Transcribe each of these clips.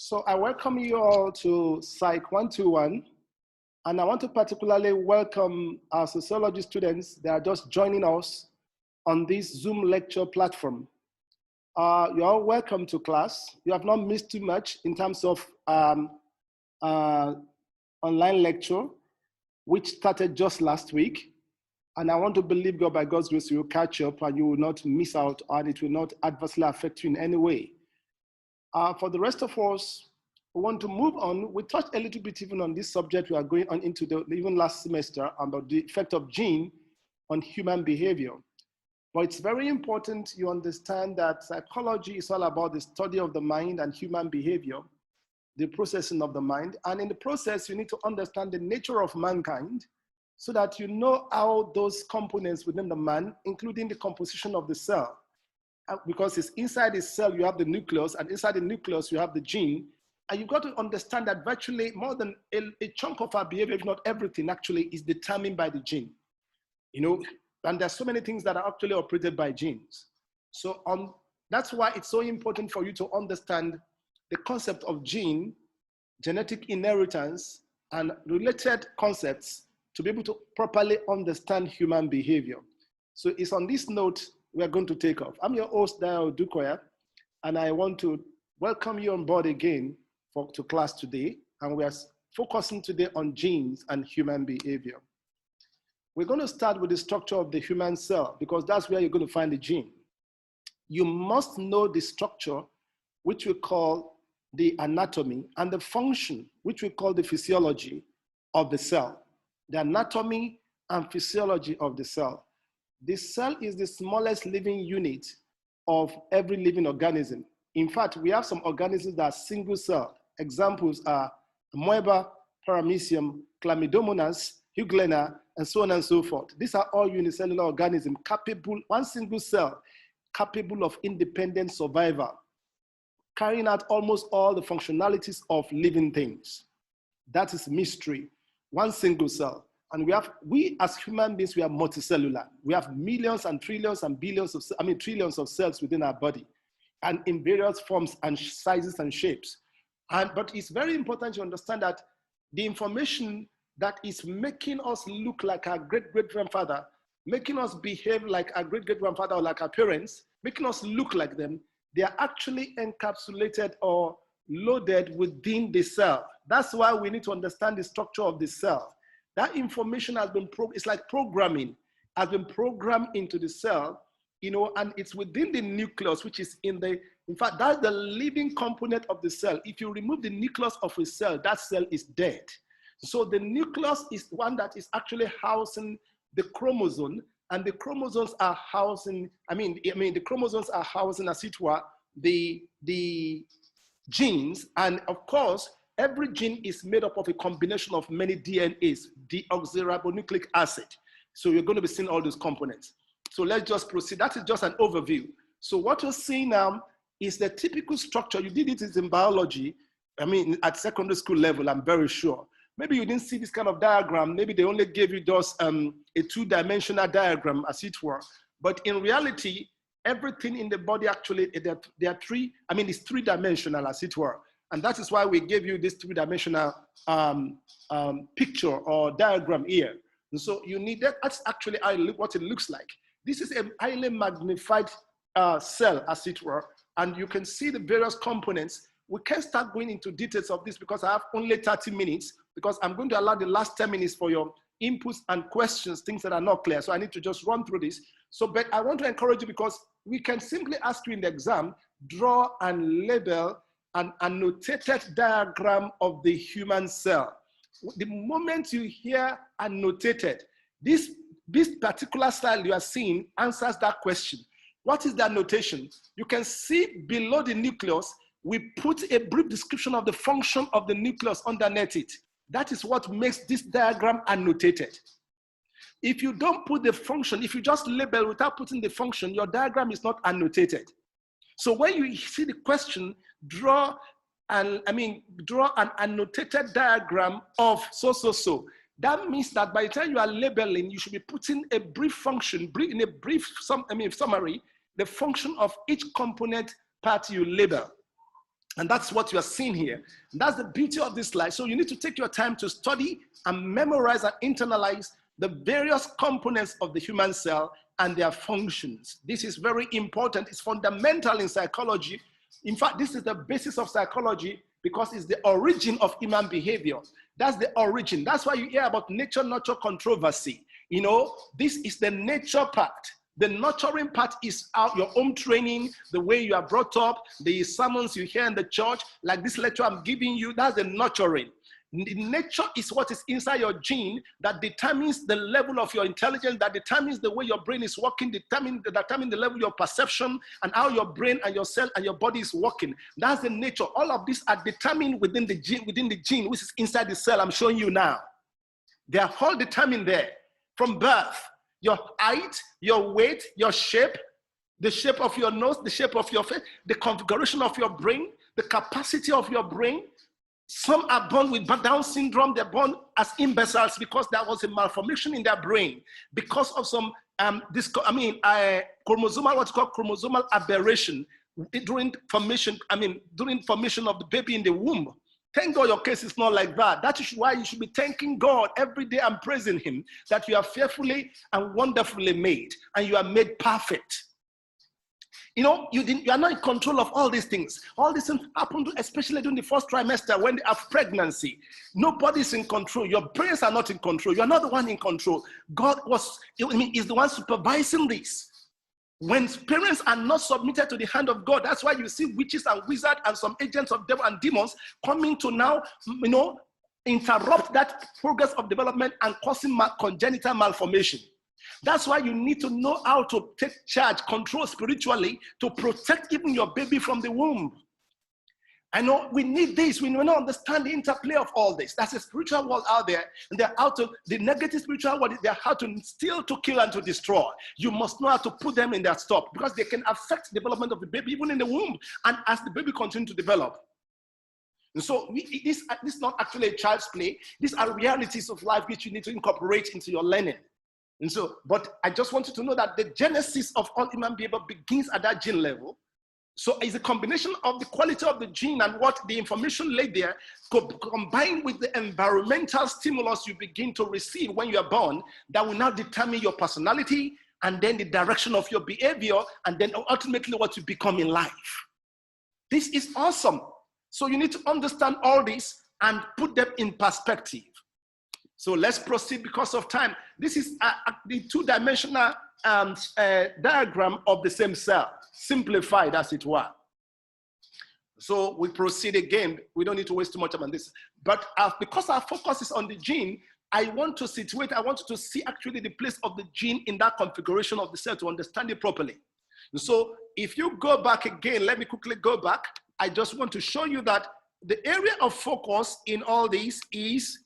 So I welcome you all to Psych 121, and I want to particularly welcome our sociology students that are just joining us on this Zoom lecture platform. You're all welcome to class. You have not missed too much in terms of online lecture, which started just last week. And I want to believe God, by God's grace, you will catch up and you will not miss out, and it will not adversely affect you in any way. For the rest of us, we want to move on. We touched a little bit even on this subject. We are going on into even last semester about the effect of gene on human behavior. But it's very important you understand that psychology is all about the study of the mind and human behavior, the processing of the mind. And in the process, you need to understand the nature of mankind so that you know how those components within the man, including the composition of the cell, because it's inside the cell, you have the nucleus, and inside the nucleus, you have the gene. And you've got to understand that virtually more than a chunk of our behavior, if not everything, actually is determined by the gene. You know, and there's so many things that are actually operated by genes. So that's why it's so important for you to understand the concept of gene, genetic inheritance, and related concepts to be able to properly understand human behavior. So it's on this note we're going to take off. I'm your host, Dayo Odukoya, and I want to welcome you on board again to class today. And we are focusing today on genes and human behavior. We're going to start with the structure of the human cell because that's where you're going to find the gene. You must know the structure, which we call the anatomy, and the function, which we call the physiology of the cell. The anatomy and physiology of the cell. The cell is the smallest living unit of every living organism. In fact, we have some organisms that are single cell. Examples are amoeba, paramecium, chlamydomonas, euglena, and so on and so forth. These are all unicellular organisms capable, one single cell, capable of independent survival, carrying out almost all the functionalities of living things. That is mystery, one single cell. And we as human beings, we are multicellular. We have millions and trillions and billions of, trillions of cells within our body, and in various forms and sizes and shapes. But it's very important to understand that the information that is making us look like our great-great-grandfather, making us behave like our great-great-grandfather or like our parents, making us look like them, they are actually encapsulated or loaded within the cell. That's why we need to understand the structure of the cell. That information has been, it's like programming, has been programmed into the cell, you know, and it's within the nucleus, which is in fact, that's the living component of the cell. If you remove the nucleus of a cell, that cell is dead. So the nucleus is one that is actually housing the chromosome, and the chromosomes are housing, the chromosomes are housing, as it were, the genes, and of course, every gene is made up of a combination of many DNAs, deoxyribonucleic acid. So you're going to be seeing all those components. So let's just proceed. That is just an overview. So what you're seeing now is the typical structure. You did it in biology, at secondary school level, I'm very sure. Maybe you didn't see this kind of diagram. Maybe they only gave you just a two-dimensional diagram, as it were. But in reality, everything in the body actually, it's three-dimensional, as it were. And that is why we gave you this three-dimensional picture or diagram here. And so you need that's actually what it looks like. This is a highly magnified cell, as it were, and you can see the various components. We can't start going into details of this because I have only 30 minutes, because I'm going to allow the last 10 minutes for your inputs and questions, things that are not clear. So I need to just run through this. So, but I want to encourage you, because we can simply ask you in the exam, draw and label an annotated diagram of the human cell. The moment you hear annotated, this particular style you are seeing answers that question. What is the annotation? You can see below the nucleus, we put a brief description of the function of the nucleus underneath it. That is what makes this diagram annotated. If you don't put the function, if you just label without putting the function, your diagram is not annotated. So when you see the question, draw an annotated diagram of so. That means that by the time you are labeling, you should be putting a brief function, in a brief summary, the function of each component part you label. And that's what you are seeing here. And that's the beauty of this slide. So you need to take your time to study and memorize and internalize the various components of the human cell and their functions. This is very important. It's fundamental in psychology. In fact, this is the basis of psychology because it's the origin of human behavior. That's the origin. That's why you hear about nature-nurture controversy. You know, this is the nature part. The nurturing part is out your home training, the way you are brought up, the sermons you hear in the church, like this lecture I'm giving you, that's the nurturing. Nature is what is inside your gene that determines the level of your intelligence, that determines the way your brain is working, determine the level of your perception and how your brain and your cell and your body is working. That's the nature. All of these are determined within the gene, which is inside the cell I'm showing you now. They are all determined there from birth. Your height, your weight, your shape, the shape of your nose, the shape of your face, the configuration of your brain, the capacity of your brain. Some are born with Down syndrome. They're born as imbeciles because there was a malformation in their brain because of some chromosomal, what's called chromosomal aberration during formation of the baby in the womb. Thank God your case is not like that. That is why you should be thanking God every day and praising him that you are fearfully and wonderfully made and you are made perfect. You know, you are not in control of all these things. All these things happen, especially during the first trimester when they have pregnancy. Nobody's in control. Your parents are not in control. You are not the one in control. God is the one supervising this. When parents are not submitted to the hand of God, that's why you see witches and wizards and some agents of devil and demons coming to now, interrupt that progress of development and causing congenital malformation. That's why you need to know how to take charge, control spiritually to protect even your baby from the womb. I know we need this. We don't understand the interplay of all this. That's a spiritual world out there, and they're out to the negative spiritual world. They're how to steal, to kill, and to destroy. You must know how to put them in their stop because they can affect the development of the baby even in the womb, and as the baby continues to develop. And so this is not actually a child's play. These are realities of life which you need to incorporate into your learning. And so, but I just want you to know that the genesis of all human behavior begins at that gene level. So it's a combination of the quality of the gene and what the information laid there combined with the environmental stimulus you begin to receive when you are born that will now determine your personality and then the direction of your behavior and then ultimately what you become in life. This is awesome. So you need to understand all this and put them in perspective. So let's proceed because of time. This is the two-dimensional diagram of the same cell, simplified as it were. So we proceed again. We don't need to waste too much time on this. But because our focus is on the gene, I want you to see actually the place of the gene in that configuration of the cell to understand it properly. So if you go back again, let me quickly go back. I just want to show you that the area of focus in all this is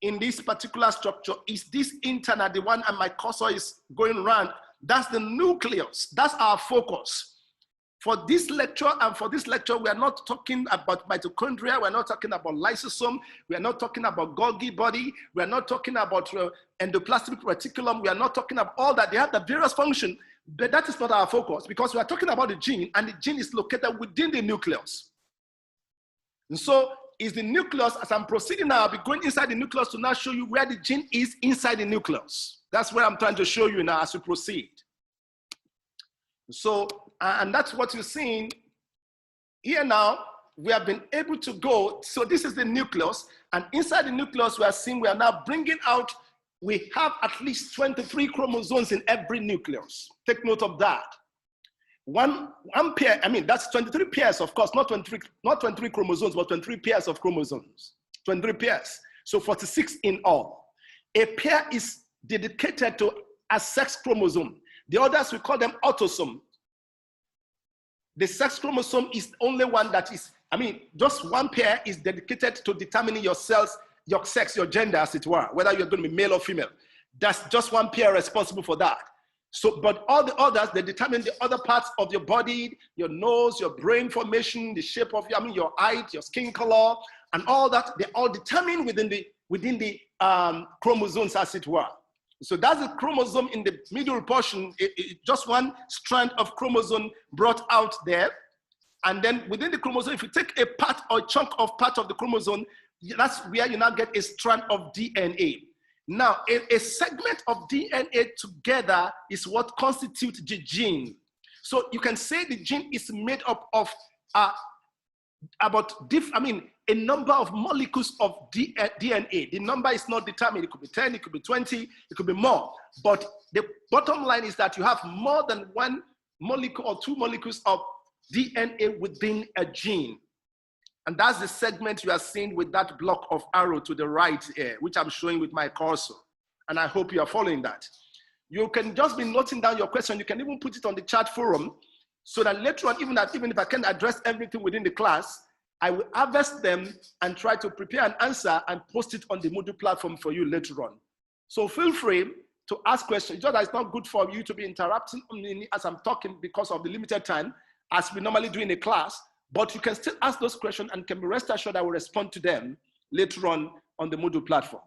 in this particular structure is this internal, the one and my cursor is going around. That's the nucleus. That's our focus. For this lecture we are not talking about mitochondria. We're not talking about lysosome. We are not talking about Golgi body. We are not talking about endoplasmic reticulum. We are not talking about all that. They have the various functions, but that is not our focus because we are talking about the gene, and the gene is located within the nucleus. And so is the nucleus. As I'm proceeding now, I'll be going inside the nucleus to now show you where the gene is inside the nucleus. That's where I'm trying to show you now as we proceed. So, and that's what you're seeing here now. We have been able to go. So this is the nucleus, and inside the nucleus, we are now bringing out, we have at least 23 chromosomes in every nucleus. Take note of that. One pair, that's 23 pairs, of course, not 23 chromosomes, but 23 pairs of chromosomes, 23 pairs. So 46 in all. A pair is dedicated to a sex chromosome. The others, we call them autosome. The sex chromosome is only one that is, just one pair is dedicated to determining your cells, your sex, your gender, as it were, whether you're going to be male or female. That's just one pair responsible for that. So, but all the others, they determine the other parts of your body, your nose, your brain formation, the shape of your height, your skin color, and all that. They're all determined within the chromosomes, as it were. So that's the chromosome in the middle portion, just one strand of chromosome brought out there. And then within the chromosome, if you take a part or chunk of part of the chromosome, that's where you now get a strand of DNA. Now, a segment of DNA together is what constitutes the gene. So you can say the gene is made up of a number of molecules of DNA. The number is not determined. It could be 10, it could be 20, it could be more. But the bottom line is that you have more than one molecule or two molecules of DNA within a gene. And that's the segment you are seeing with that block of arrow to the right here, which I'm showing with my cursor. And I hope you are following that. You can just be noting down your question. You can even put it on the chat forum so that later on, even if I can't address everything within the class, I will harvest them and try to prepare an answer and post it on the Moodle platform for you later on. So feel free to ask questions. Just that it's not good for you to be interrupting me as I'm talking because of the limited time, as we normally do in a class, but you can still ask those questions and can be rest assured I will respond to them later on the Moodle platform.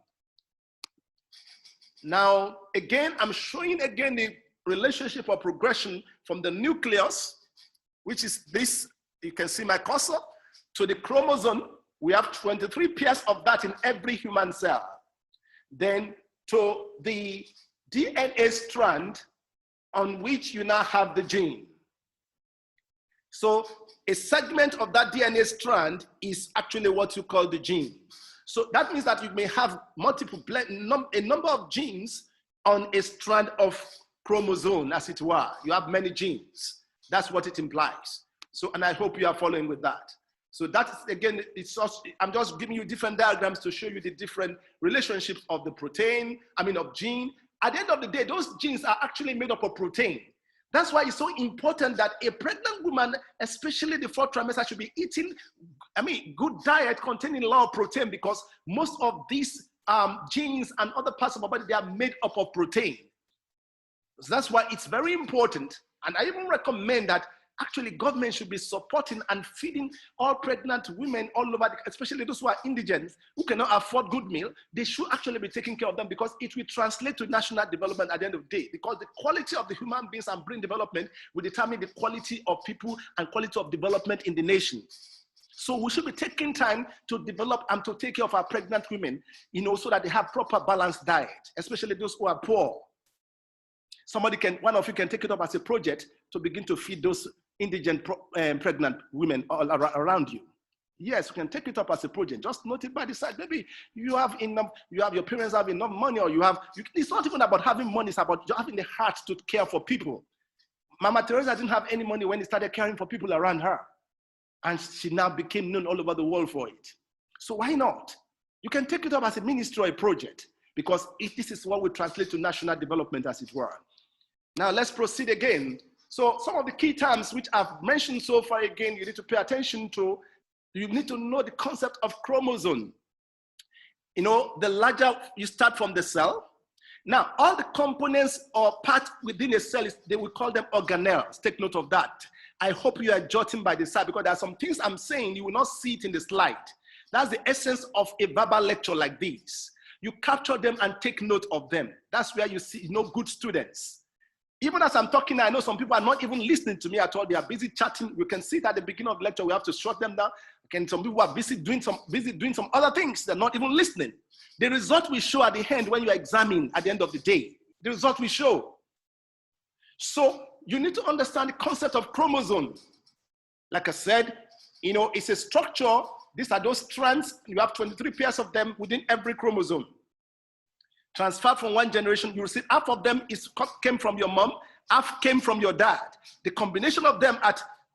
Now, again, I'm showing again the relationship or progression from the nucleus, which is this, you can see my cursor, to the chromosome. We have 23 pairs of that in every human cell. Then to the DNA strand on which you now have the gene. So a segment of that DNA strand is actually what you call the gene. So that means that you may have a number of genes on a strand of chromosome, as it were. You have many genes. That's what it implies. So, and I hope you are following with that. So that is, again, I'm just giving you different diagrams to show you the different relationships of the protein, of gene. At the end of the day, those genes are actually made up of protein. That's why it's so important that a pregnant woman, especially the fourth trimester, should be eating, good diet containing a lot of protein, because most of these genes and other parts of our body, they are made up of protein. So that's why it's very important. And I even recommend that actually government should be supporting and feeding all pregnant women all over, especially those who are indigent, who cannot afford good meal. They should actually be taking care of them, because it will translate to national development at the end of the day, because the quality of the human beings and brain development will determine the quality of people and quality of development in the nation. So we should be taking time to develop and to take care of our pregnant women, so that they have proper balanced diet, especially those who are poor. One of you can take it up as a project to begin to feed those indigent pregnant women all around you. Yes, you can take it up as a project. Just note it by the side. Maybe you have enough, your parents have enough money, or it's not even about having money, it's about having the heart to care for people. Mama Teresa didn't have any money when he started caring for people around her. And she now became known all over the world for it. So why not? You can take it up as a ministry or a project, because this is what will translate to national development, as it were. Now let's proceed again. So some of the key terms which I've mentioned so far, again, you need to pay attention to. You need to know the concept of chromosome. The larger you start from the cell. Now, all the components or parts within a cell, they will call them organelles. Take note of that. I hope you are jotting by the side, because there are some things I'm saying, you will not see it in the slide. That's the essence of a verbal lecture like this. You capture them and take note of them. That's where you see, good students. Even as I'm talking, I know some people are not even listening to me at all. They are busy chatting. You can see that at the beginning of the lecture, we have to shut them down. Some people are busy doing some other things. They're not even listening. The result we show at the end when you examine at the end of the day. The result we show. So you need to understand the concept of chromosome. Like I said, it's a structure. These are those strands. You have 23 pairs of them within every chromosome. Transferred from one generation, you receive half of them came from your mom, half came from your dad. The combination of them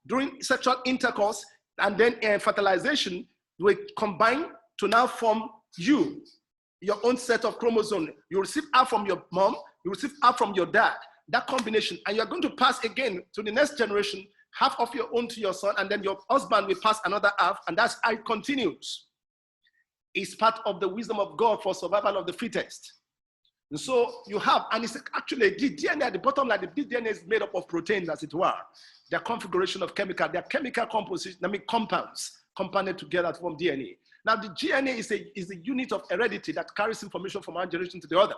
during sexual intercourse and then fertilization will combine to now form your own set of chromosomes. You receive half from your mom, you receive half from your dad. That combination, and you're going to pass again to the next generation, half of your own to your son, and then your husband will pass another half, and that's how it continues. It's part of the wisdom of God for survival of the fittest. And so you have, and it's actually the DNA at the bottom, like the DNA is made up of proteins, as it were. Their configuration of their chemical composition, compounds compounded together to form DNA. Now the DNA is a unit of heredity that carries information from one generation to the other.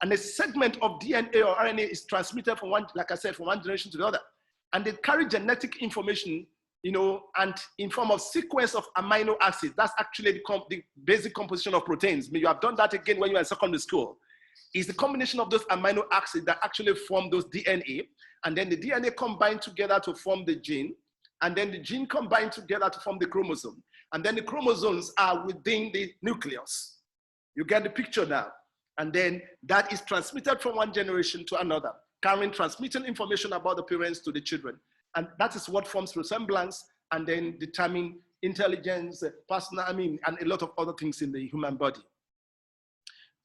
And a segment of DNA or RNA is transmitted from one, like I said, from one generation to the other. And they carry genetic information and in form of sequence of amino acids. That's actually the basic composition of proteins. You have done that again when you were in secondary school. It's the combination of those amino acids that actually form those DNA, and then the DNA combine together to form the gene, and then the gene combine together to form the chromosome, and then the chromosomes are within the nucleus. You get the picture now. And then that is transmitted from one generation to another, transmitting information about the parents to the children. And that is what forms resemblance and then determine intelligence, and a lot of other things in the human body.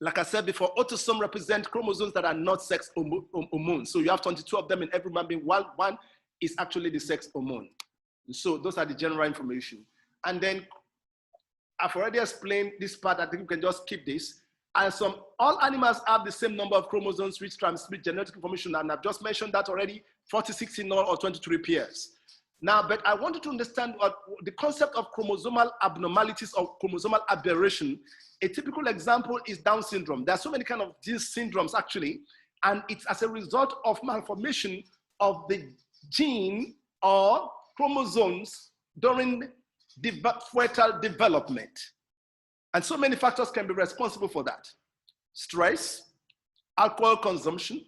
Like I said before, autosomes represent chromosomes that are not sex hormones. So you have 22 of them in every human being, while one is actually the sex hormone. So those are the general information. And then I've already explained this part. I think we can just keep this. And all animals have the same number of chromosomes which transmit genetic information. And I've just mentioned that already, 46 in all or 23 pairs. Now, but I wanted to understand the concept of chromosomal abnormalities or chromosomal aberration. A typical example is Down syndrome. There are so many kinds of these syndromes actually, and it's as a result of malformation of the gene or chromosomes during fetal development. And so many factors can be responsible for that. Stress, alcohol consumption,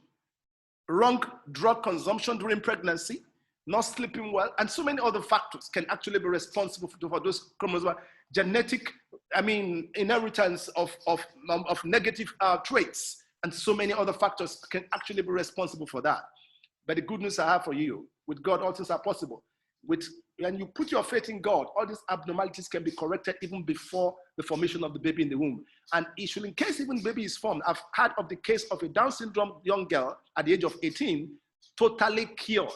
wrong drug consumption during pregnancy, not sleeping well, and so many other factors can actually be responsible for those chromosomal genetic, inheritance of negative traits, and so many other factors can actually be responsible for that. But the good news I have for you, with God, all things are possible. When you put your faith in God, all these abnormalities can be corrected even before the formation of the baby in the womb. And in case even baby is formed, I've heard of the case of a Down syndrome young girl at the age of 18, totally cured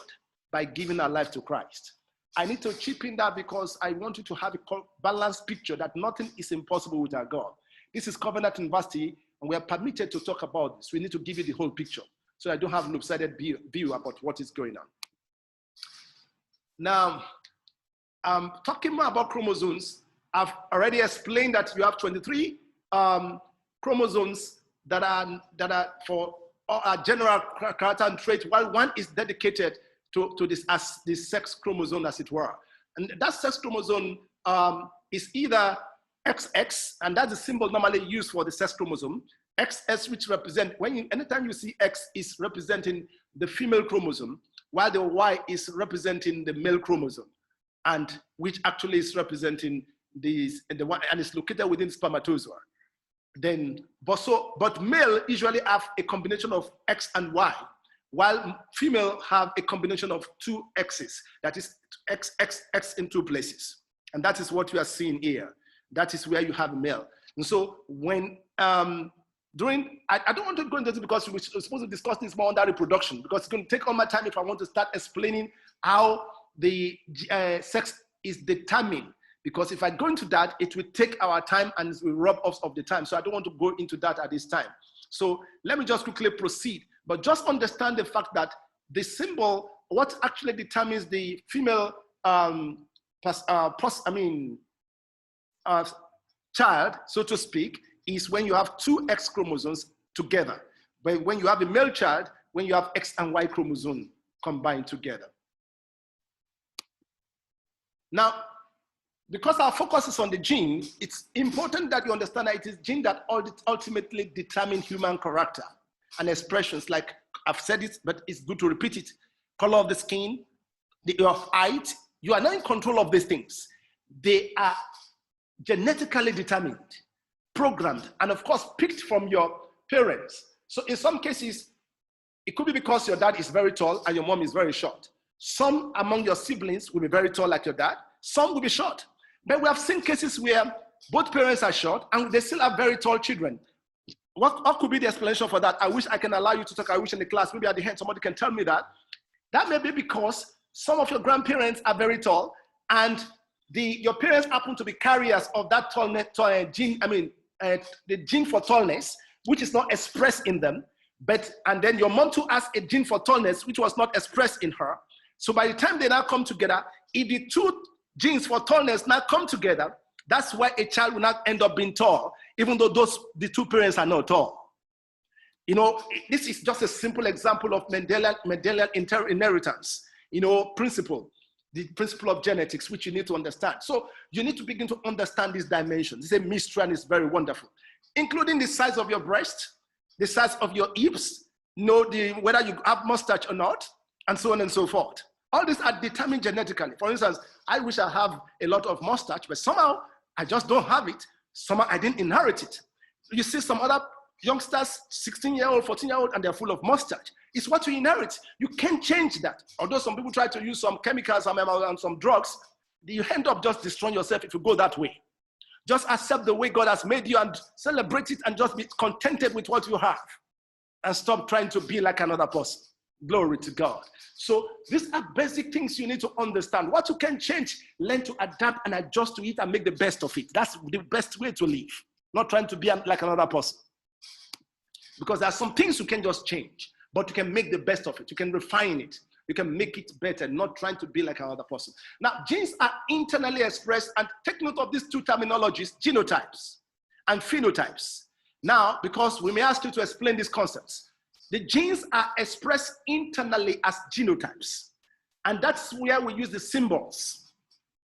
by giving her life to Christ. I need to chip in that because I want you to have a balanced picture that nothing is impossible with our God. This is Covenant University, and we are permitted to talk about this. We need to give you the whole picture so I don't have a lopsided view about what is going on. Now, talking more about chromosomes, I've already explained that you have 23 chromosomes that are for general character and trait, while one is dedicated to this as the sex chromosome, as it were. And that sex chromosome is either XX, and that's the symbol normally used for the sex chromosome. XS, which represent, anytime you see X, is representing the female chromosome, while the Y is representing the male chromosome, and which actually is representing the one, and it's located within spermatozoa. Then, but male usually have a combination of X and Y, while female have a combination of two X's, that is X, X, X in two places. And that is what we are seeing here. That is where you have male. And so when, I don't want to go into this because we're supposed to discuss this more under reproduction, because it's going to take all my time if I want to start explaining how the sex is determined. Because if I go into that, it will take our time and it will rob us of the time. So I don't want to go into that at this time. So let me just quickly proceed. But just understand the fact that the symbol, what actually determines the female child, so to speak, is when you have two X chromosomes together. But when you have a male child, when you have X and Y chromosome combined together. Now, because our focus is on the gene, it's important that you understand that it is gene that ultimately determine human character and expressions. Like I've said it, but it's good to repeat it. Color of the skin, your height, you are not in control of these things. They are genetically determined, programmed, and of course, picked from your parents. So in some cases, it could be because your dad is very tall and your mom is very short. Some among your siblings will be very tall like your dad. Some will be short. But we have seen cases where both parents are short and they still have very tall children. What could be the explanation for that? I wish I can allow you to talk. I wish in the class, maybe at the end, somebody can tell me that. That may be because some of your grandparents are very tall and your parents happen to be carriers of that gene, the gene for tallness, which is not expressed in them. And then your mom too has a gene for tallness, which was not expressed in her. So by the time they now come together, if the two genes for tallness now come together, that's why a child will not end up being tall, even though the two parents are not tall. You know, this is just a simple example of Mendelian inheritance, principle. the principle of genetics, which you need to understand. So you need to begin to understand these dimensions. It's a mystery and it's very wonderful, including the size of your breast, the size of your hips, whether you have mustache or not, and so on and so forth. All these are determined genetically. For instance, I wish I have a lot of mustache, but somehow I just don't have it. Somehow I didn't inherit it. You see some other youngsters, 16-year-old, 14-year-old, and they're full of mustache. It's what you inherit. You can't change that. Although some people try to use some chemicals and some drugs, you end up just destroying yourself if you go that way. Just accept the way God has made you and celebrate it and just be contented with what you have. And stop trying to be like another person. Glory to God. So these are basic things you need to understand. What you can change, learn to adapt and adjust to it and make the best of it. That's the best way to live. Not trying to be like another person. Because there are some things you can just change, but you can make the best of it. You can refine it. You can make it better, not trying to be like another person. Now, genes are internally expressed, and take note of these two terminologies, genotypes and phenotypes. Now, because we may ask you to explain these concepts, the genes are expressed internally as genotypes, and that's where we use the symbols.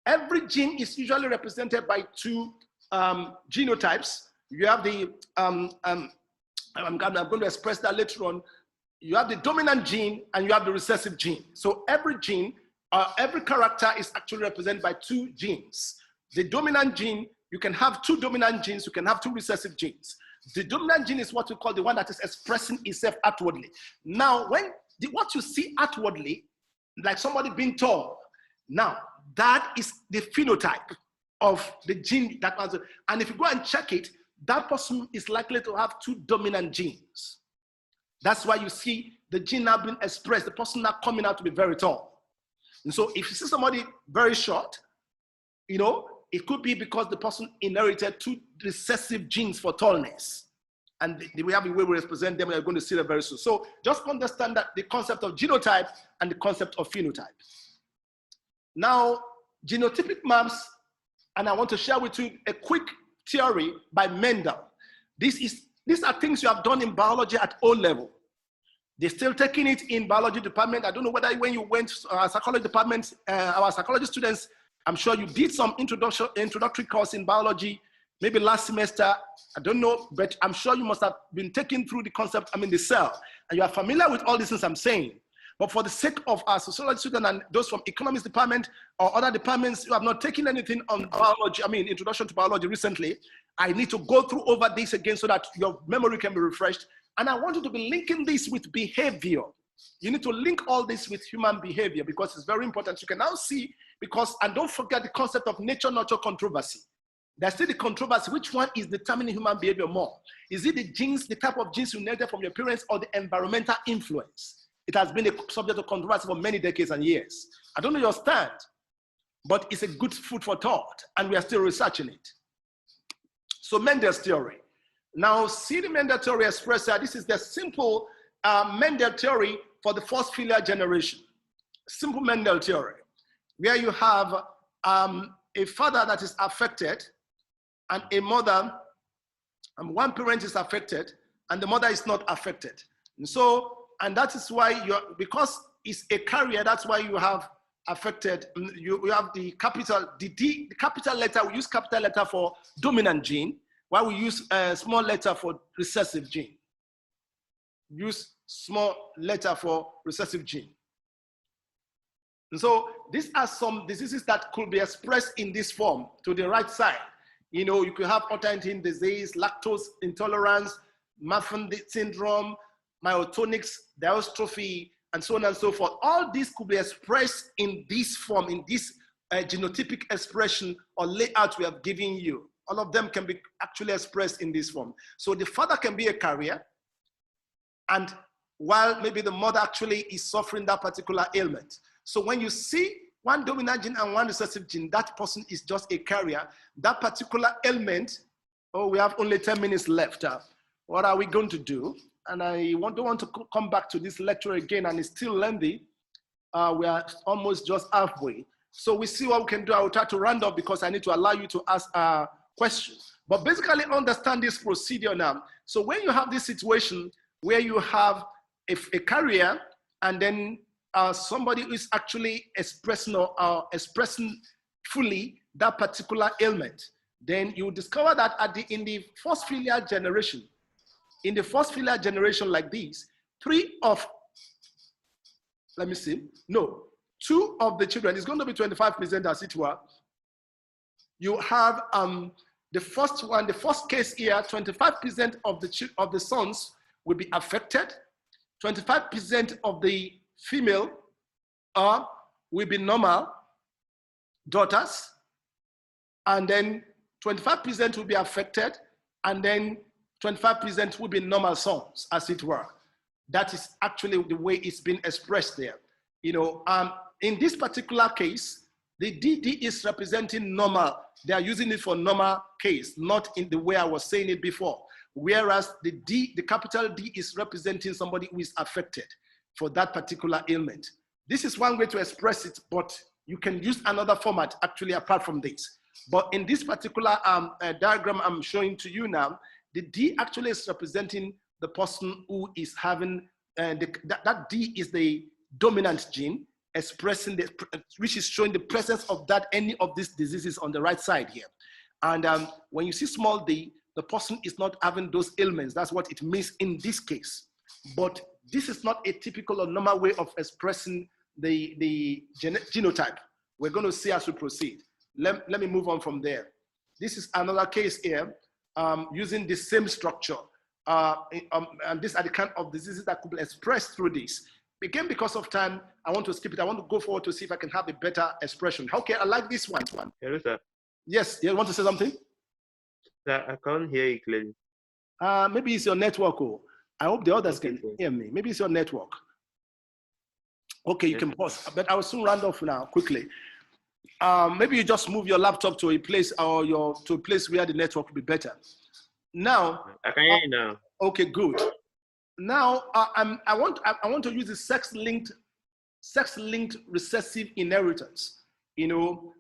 Every gene is usually represented by two genotypes. You have the, I'm going to express that later on. You have the dominant gene and you have the recessive gene. So every gene, every character is actually represented by two genes. The dominant gene, you can have two dominant genes, you can have two recessive genes. The dominant gene is what we call the one that is expressing itself outwardly. Now, what you see outwardly, like somebody being tall, now that is the phenotype of the gene that was, and if you go and check it, that person is likely to have two dominant genes. That's why you see the gene now being expressed, the person now coming out to be very tall. And so if you see somebody very short, it could be because the person inherited two recessive genes for tallness. And we have a way we represent them, we're going to see that very soon. So just understand that the concept of genotype and the concept of phenotype. Now, genotypic maps, and I want to share with you a quick theory by Mendel. These are things you have done in biology at O level. They're still taking it in biology department. I don't know whether when you went to our psychology department, our psychology students, I'm sure you did some introductory course in biology, maybe last semester, I don't know, but I'm sure you must have been taken through the concept, the cell, and you are familiar with all these things I'm saying. But for the sake of our sociology students and those from economics department or other departments who have not taken anything on biology, introduction to biology recently, I need to go through over this again so that your memory can be refreshed. And I want you to be linking this with behavior. You need to link all this with human behavior because it's very important. You can now see, and don't forget the concept of nature-nurture controversy. There's still the controversy, which one is determining human behavior more? Is it the genes, the type of genes you inherited from your parents, or the environmental influence? It has been a subject of controversy for many decades and years. I don't know your stand, but it's a good food for thought, and we are still researching it. So Mendel's theory. Now, see the Mendel theory expressed here. This is the simple Mendel theory for the first filial generation. Simple Mendel theory, where you have a father that is affected and a mother, and one parent is affected and the mother is not affected. And that is why because it's a carrier, that's why you have affected, you have the capital letter, we use capital letter for dominant gene, while we use a small letter for recessive gene. Use small letter for recessive gene. And so these are some diseases that could be expressed in this form to the right side. You could have autoimmune disease, lactose intolerance, Marfan syndrome, myotonics, dystrophy, and so on and so forth. All these could be expressed in this form, in this genotypic expression or layout we have given you. All of them can be actually expressed in this form. So the father can be a carrier, and while maybe the mother actually is suffering that particular ailment. So when you see one dominant gene and one recessive gene, that person is just a carrier. That particular ailment, we have only 10 minutes left. What are we going to do? And I don't want to come back to this lecture again, and it's still lengthy. We are almost just halfway. So we see what we can do. I will try to round up because I need to allow you to ask questions. But basically understand this procedure now. So when you have this situation where you have a carrier and then somebody who is actually expressing or expressing fully that particular ailment, then you discover that in the first filial generation, like this, two of the children, it's going to be 25% as it were. You have the first case here, 25% of the sons will be affected, 25% of the female will be normal daughters, and then 25% will be affected, and then 25% will be normal sons, as it were. That is actually the way it's been expressed there. You know, in this particular case, the DD is representing normal. They are using it for normal case, not in the way I was saying it before. Whereas the capital D is representing somebody who is affected for that particular ailment. This is one way to express it, but you can use another format actually apart from this. But in this particular diagram I'm showing to you now, the D actually is representing the person who is having, that D is the dominant gene, expressing which is showing the presence of any of these diseases on the right side here. And when you see small d, the person is not having those ailments. That's what it means in this case. But this is not a typical or normal way of expressing the genotype. We're going to see as we proceed. Let me move on from there. This is another case here using the same structure. And these are the kind of diseases that could be expressed through this. Again, because of time, I want to skip it. I want to go forward to see if I can have a better expression. Okay, I like this one. Hello, sir. Yes, you want to say something? Sir, I can't hear you clearly. Maybe it's your network. Oh. I hope the others can hear me. Maybe it's your network. Okay, you can pause. But I will soon round off now, quickly. Maybe you just move your laptop to a place to a place where the network will be better. Now, I can hear you now. Okay, good. Now, I want to use the sex-linked recessive inheritance. You know,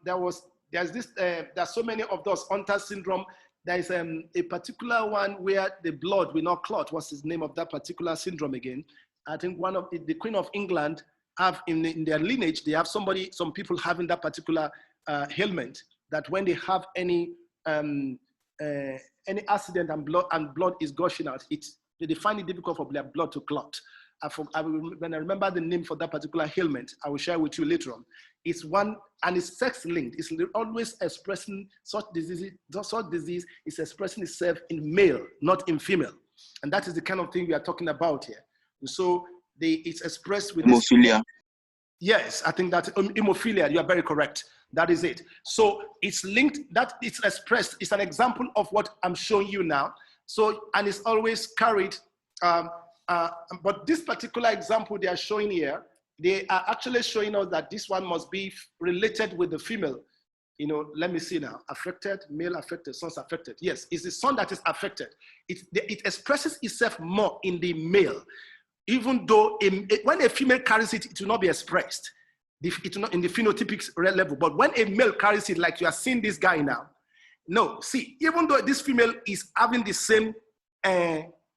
there's so many of those Hunter syndrome. There is a particular one where the blood will not clot. What's the name of that particular syndrome again? I think one of the Queen of England have in their lineage, they have some people having that particular ailment, that when they have any accident and blood is gushing out, they find it difficult for their blood to clot. When I remember the name for that particular ailment, I will share with you later on. It's one, and it's sex-linked. It's always expressing such disease is expressing itself in male, not in female. And that is the kind of thing we are talking about here. And so it's expressed with hemophilia. Yes, I think that's hemophilia. You are very correct. That is it. So it's linked, that it's expressed. It's an example of what I'm showing you now. So, and it's always carried, but this particular example they are showing here, they are actually showing us that this one must be related with the female. You know, let me see now. Affected, male affected, sons affected. Yes, it's the son that is affected. It expresses itself more in the male, even though when a female carries it, it will not be expressed. It will not in the phenotypic level. But when a male carries it, like you are seeing this guy now, no, see, even though this female is having the same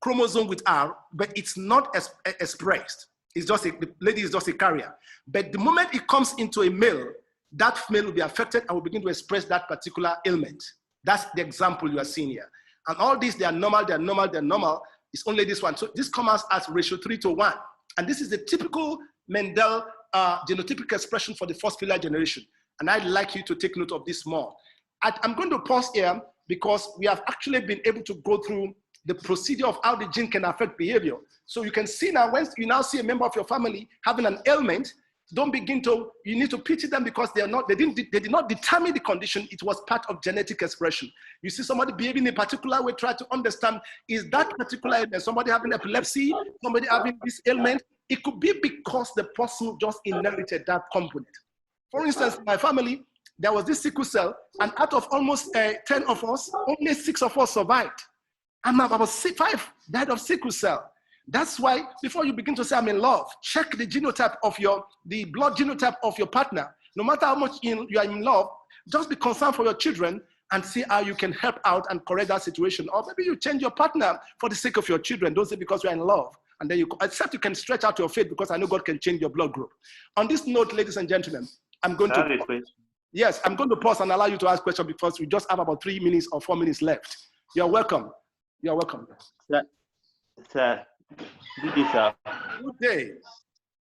chromosome with R, but it's not expressed. It's just the lady is just a carrier. But the moment it comes into a male, that male will be affected and will begin to express that particular ailment. That's the example you are seeing here. And all these, they are normal, they're normal, they're normal. It's only this one. So this comes as ratio 3:1. And this is the typical Mendel genotypic expression for the first filial generation. And I'd like you to take note of this more. I'm going to pause here because we have actually been able to go through the procedure of how the gene can affect behavior. So you can see now, when you now see a member of your family having an ailment, you need to pity them because they did not determine the condition. It was part of genetic expression. You see somebody behaving in a particular way, try to understand, is that particular ailment, somebody having epilepsy, somebody having this ailment? It could be because the person just inherited that component. For instance, in my family, there was this sickle cell, and out of almost 10 of us, only 6 of us survived. And about 5 died of sickle cell. That's why before you begin to say I'm in love, check the genotype of the blood genotype of your partner. No matter how much you are in love, just be concerned for your children and see how you can help out and correct that situation. Or maybe you change your partner for the sake of your children. Don't say because you're in love. And then except you can stretch out your faith, because I know God can change your blood group. On this note, ladies and gentlemen, I'm going I have to, a question. yes, I'm going to pause and allow you to ask questions because we just have about 3 minutes or 4 minutes left. You're welcome. You're welcome. Sir, good day, sir. Good day.